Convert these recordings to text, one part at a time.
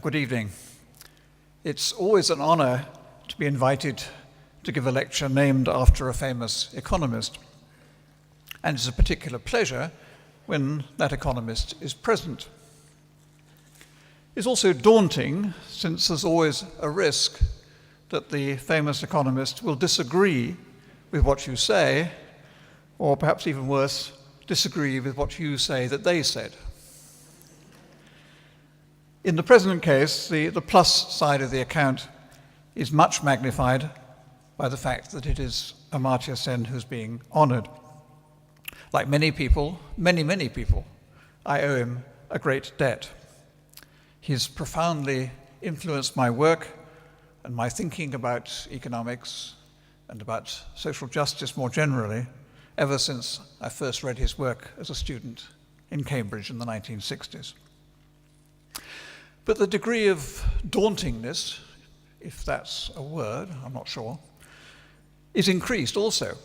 Good evening. It's always an honor to be invited to give a lecture named after a famous economist. And it's a particular pleasure when that economist is present. It's also daunting, since there's always a risk that the famous economist will disagree with what you say, or perhaps even worse, disagree with what you say that they said. In the present case, the plus side of the account is much magnified by the fact that it is Amartya Sen who's being honored. Like many people, many people, I owe him a great debt. He's profoundly influenced my work and my thinking about economics and about social justice more generally ever since I first read his work as a student in Cambridge in the 1960s. But the degree of dauntingness, if that's a word, I'm not sure, is increased also.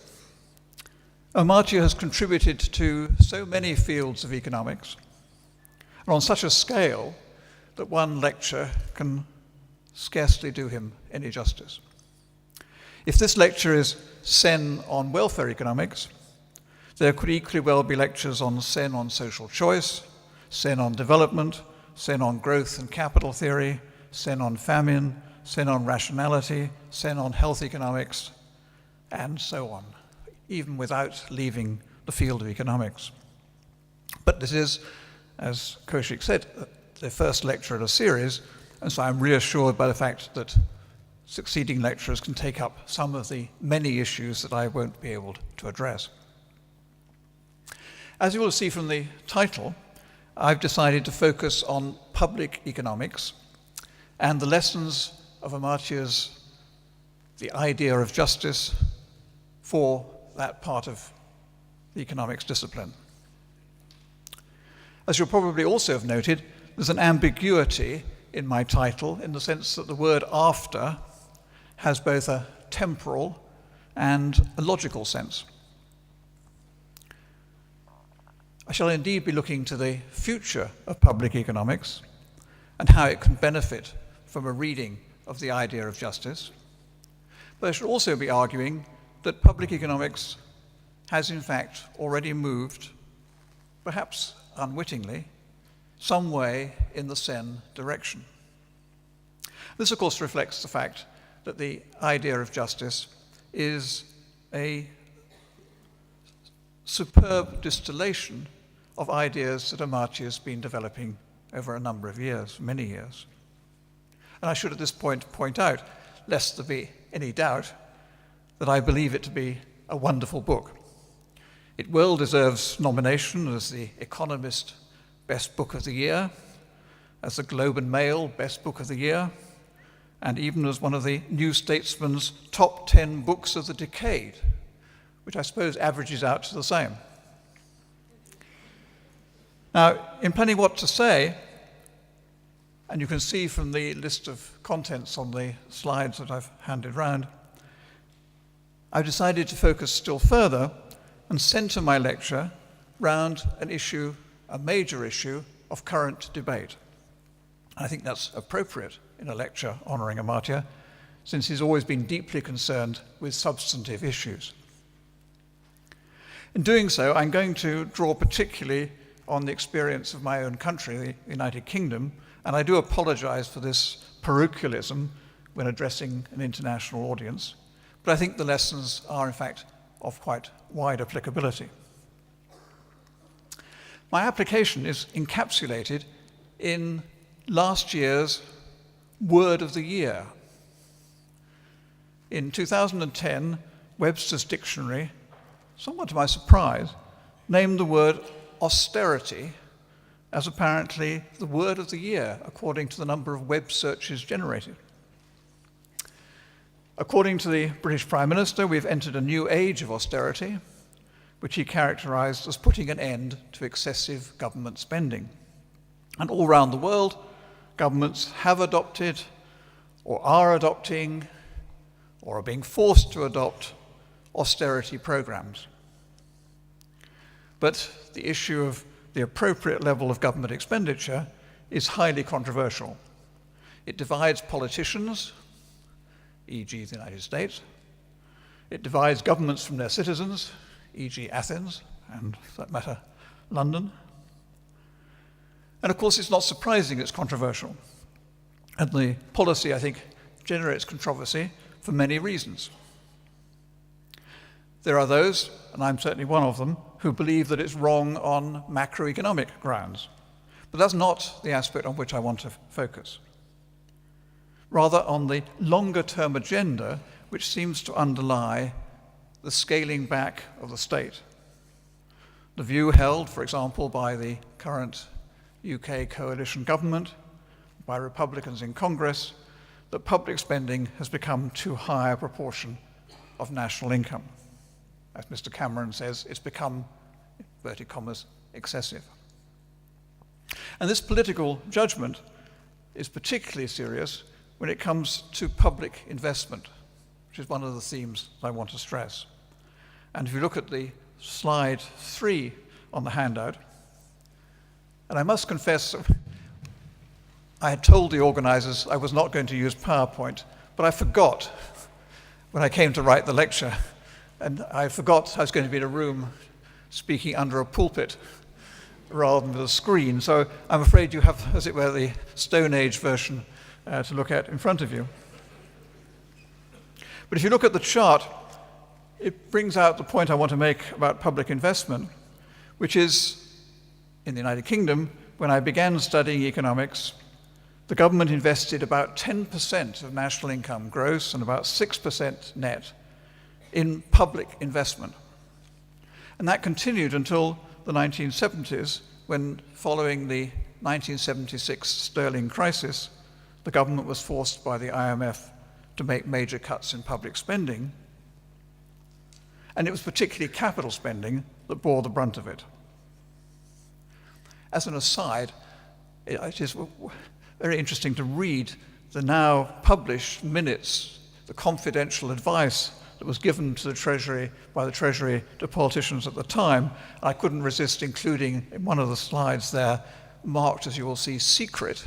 Amartya has contributed to so many fields of economics, and on such a scale that one lecture can scarcely do him any justice. If this lecture is Sen on welfare economics, there could equally well be lectures on Sen on social choice, Sen on development, Sen on growth and capital theory, Sen on famine, Sen on rationality, Sen on health economics, and so on, even without leaving the field of economics. But this is, as Kaushik said, the first lecture in a series, and so I'm reassured by the fact that succeeding lecturers can take up some of the many issues that I won't be able to address. As you will see from the title, I've decided to focus on public economics and the lessons of Amartya's The Idea of Justice for that part of the economics discipline. As you'll probably also have noted, there's an ambiguity in my title in the sense that the word after has both a temporal and a logical sense. I shall indeed be looking to the future of public economics and how it can benefit from a reading of The Idea of Justice. But I shall also be arguing that public economics has in fact already moved, perhaps unwittingly, some way in the Sen direction. This, of course, reflects the fact that the idea of justice is a superb distillation of ideas that Amartya has been developing over a number of years, many years. And I should at this point out, lest there be any doubt, that I believe it to be a wonderful book. It well deserves nomination as the Economist Best Book of the Year, as the Globe and Mail Best Book of the Year, and even as one of the New Statesman's top 10 books of the decade, which I suppose averages out to the same. Now, in planning what to say, and you can see from the list of contents on the slides that I've handed round, I've decided to focus still further and center my lecture round an issue, a major issue of current debate. I think that's appropriate in a lecture honoring Amartya, since he's always been deeply concerned with substantive issues. In doing so, I'm going to draw particularly on the experience of my own country, the United Kingdom, and I do apologize for this parochialism when addressing an international audience, but I think the lessons are in fact of quite wide applicability. My application is encapsulated in last year's Word of the Year. In 2010, Webster's Dictionary, somewhat to my surprise, named the word austerity as apparently the word of the year, according to the number of web searches generated. According to the British Prime Minister, we've entered a new age of austerity, which he characterized as putting an end to excessive government spending. And all around the world, governments have adopted, or are adopting, or are being forced to adopt austerity programs. But the issue of the appropriate level of government expenditure is highly controversial. It divides politicians, e.g. the United States. It divides governments from their citizens, e.g. Athens, and for that matter, London. And of course, it's not surprising it's controversial. And the policy, I think, generates controversy for many reasons. There are those, and I'm certainly one of them, who believe that it's wrong on macroeconomic grounds. But that's not the aspect on which I want to focus. Rather on the longer-term agenda which seems to underlie the scaling back of the state. The view held, for example, by the current UK coalition government, by Republicans in Congress, that public spending has become too high a proportion of national income. As Mr. Cameron says, it's become, inverted commas, excessive. And this political judgment is particularly serious when it comes to public investment, which is one of the themes I want to stress. And if you look at the slide 3 on the handout, and I must confess, I had told the organizers I was not going to use PowerPoint, but I forgot when I came to write the lecture, and I forgot I was going to be in a room speaking under a pulpit rather than with a screen. So I'm afraid you have, as it were, the Stone Age version to look at in front of you. But if you look at the chart, it brings out the point I want to make about public investment, which is, in the United Kingdom, when I began studying economics, the government invested about 10% of national income gross and about 6% net in public investment. And that continued until the 1970s, when, following the 1976 sterling crisis, the government was forced by the IMF to make major cuts in public spending. And it was particularly capital spending that bore the brunt of it. As an aside, it is very interesting to read the now published minutes, the confidential advice that was given to the Treasury, by the Treasury to politicians at the time. I couldn't resist including in one of the slides there, marked, as you will see, secret,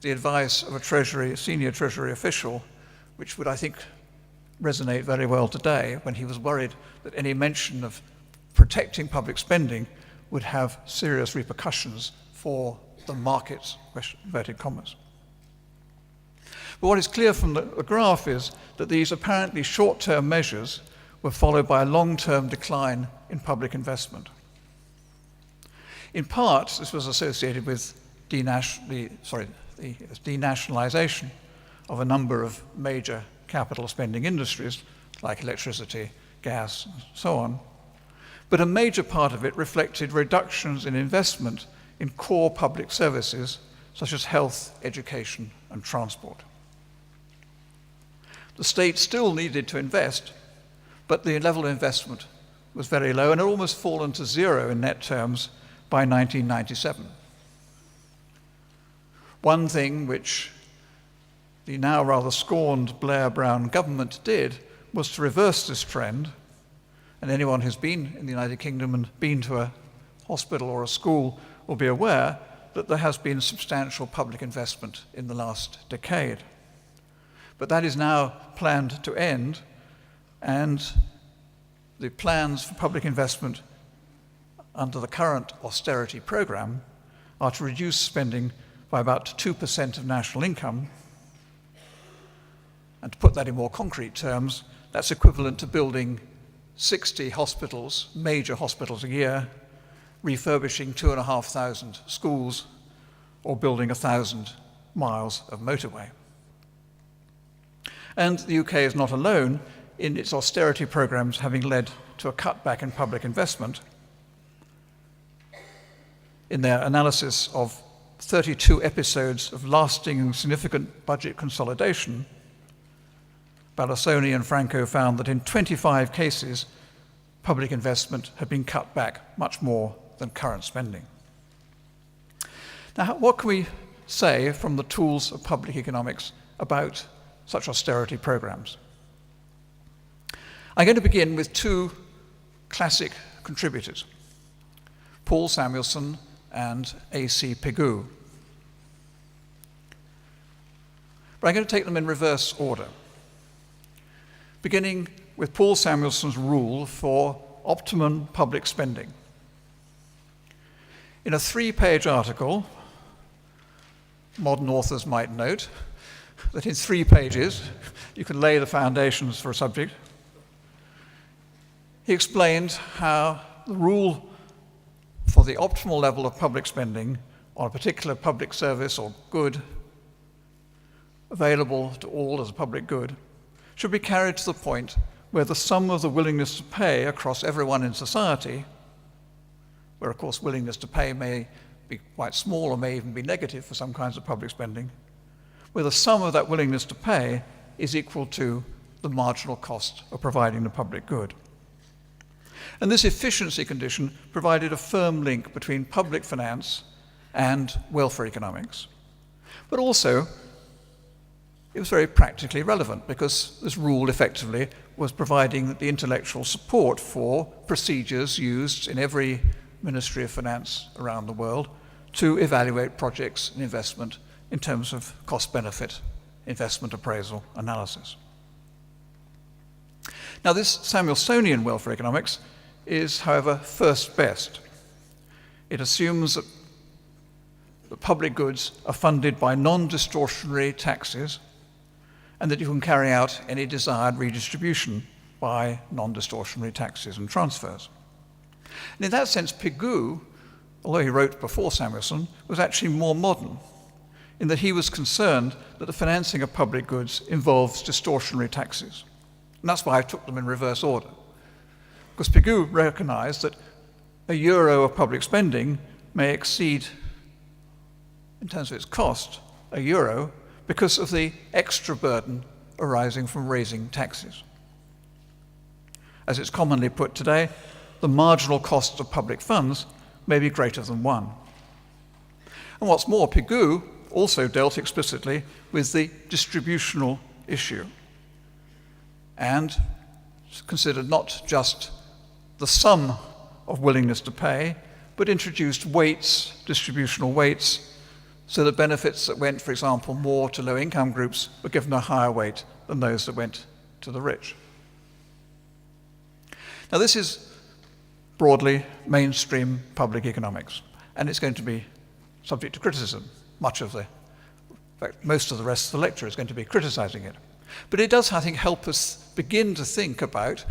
the advice of a senior Treasury official, which would, I think, resonate very well today, when he was worried that any mention of protecting public spending would have serious repercussions for the markets, inverted commas. But what is clear from the graph is that these apparently short-term measures were followed by a long-term decline in public investment. In part, this was associated with the denationalization of a number of major capital spending industries, like electricity, gas, and so on. But a major part of it reflected reductions in investment in core public services, such as health, education, and transport. The state still needed to invest, but the level of investment was very low and had almost fallen to zero in net terms by 1997. One thing which the now rather scorned Blair-Brown government did was to reverse this trend, and anyone who's been in the United Kingdom and been to a hospital or a school will be aware that there has been substantial public investment in the last decade. But that is now planned to end, and the plans for public investment under the current austerity program are to reduce spending by about 2% of national income. And to put that in more concrete terms, that's equivalent to building 60 hospitals, major hospitals a year, refurbishing 2,500 schools, or building 1,000 miles of motorway. And the UK is not alone in its austerity programs having led to a cutback in public investment. In their analysis of 32 episodes of lasting and significant budget consolidation, Balassoni and Franco found that in 25 cases, public investment had been cut back much more than current spending. Now, what can we say from the tools of public economics about such austerity programs? I'm going to begin with two classic contributors, Paul Samuelson and A.C. Pigou. But I'm going to take them in reverse order, beginning with Paul Samuelson's rule for optimum public spending. In a 3-page article, modern authors might note that in 3 pages you can lay the foundations for a subject. He explained how the rule for the optimal level of public spending on a particular public service or good available to all as a public good should be carried to the point where the sum of the willingness to pay across everyone in society, where of course willingness to pay may be quite small or may even be negative for some kinds of public spending, where the sum of that willingness to pay is equal to the marginal cost of providing the public good. And this efficiency condition provided a firm link between public finance and welfare economics. But also, it was very practically relevant because this rule effectively was providing the intellectual support for procedures used in every Ministry of Finance around the world to evaluate projects and investment in terms of cost-benefit, investment appraisal, analysis. Now, this Samuelsonian welfare economics is, however, first best. It assumes that the public goods are funded by non-distortionary taxes and that you can carry out any desired redistribution by non-distortionary taxes and transfers. And in that sense, Pigou, although he wrote before Samuelson, was actually more modern in that he was concerned that the financing of public goods involves distortionary taxes. And that's why I took them in reverse order. Because Pigou recognized that €1 of public spending may exceed, in terms of its cost, €1 because of the extra burden arising from raising taxes. As it's commonly put today, the marginal cost of public funds may be greater than 1. And what's more, Pigou also dealt explicitly with the distributional issue and considered not just the sum of willingness to pay, but introduced weights, distributional weights, so that benefits that went, for example, more to low-income groups were given a higher weight than those that went to the rich. Now, this is broadly mainstream public economics, and it's going to be subject to criticism. In fact, most of the rest of the lecture is going to be criticizing it. But it does, I think, help us begin to think about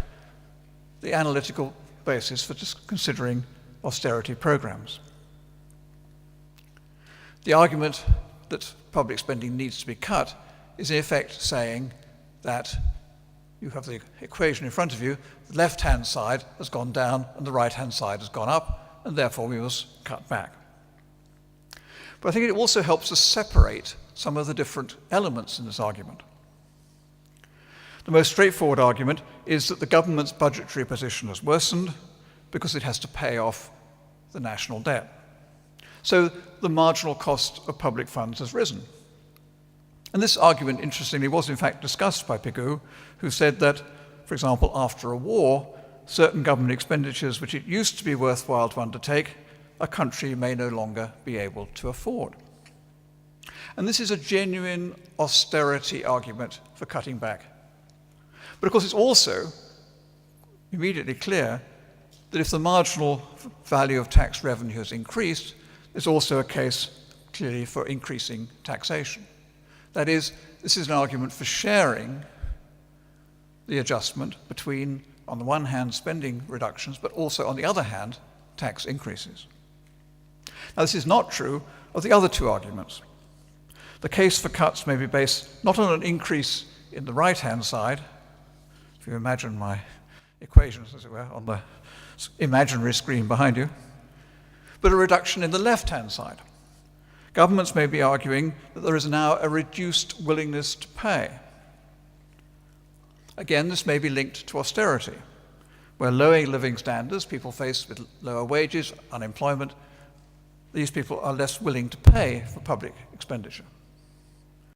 the analytical basis for just considering austerity programs. The argument that public spending needs to be cut is in effect saying that you have the equation in front of you, the left-hand side has gone down and the right-hand side has gone up, and therefore we must cut back. But I think it also helps us separate some of the different elements in this argument. The most straightforward argument is that the government's budgetary position has worsened because it has to pay off the national debt. So the marginal cost of public funds has risen. And this argument, interestingly, was in fact discussed by Pigou, who said that, for example, after a war, certain government expenditures which it used to be worthwhile to undertake, a country may no longer be able to afford. And this is a genuine austerity argument for cutting back. But of course, it's also immediately clear that if the marginal value of tax revenue has increased, there's also a case clearly for increasing taxation. That is, this is an argument for sharing the adjustment between, on the one hand, spending reductions, but also, on the other hand, tax increases. Now, this is not true of the other two arguments. The case for cuts may be based not on an increase in the right-hand side, if you imagine my equations, as it were, on the imaginary screen behind you, but a reduction in the left-hand side. Governments may be arguing that there is now a reduced willingness to pay. Again, this may be linked to austerity, where lower living standards, people faced with lower wages, unemployment, these people are less willing to pay for public expenditure.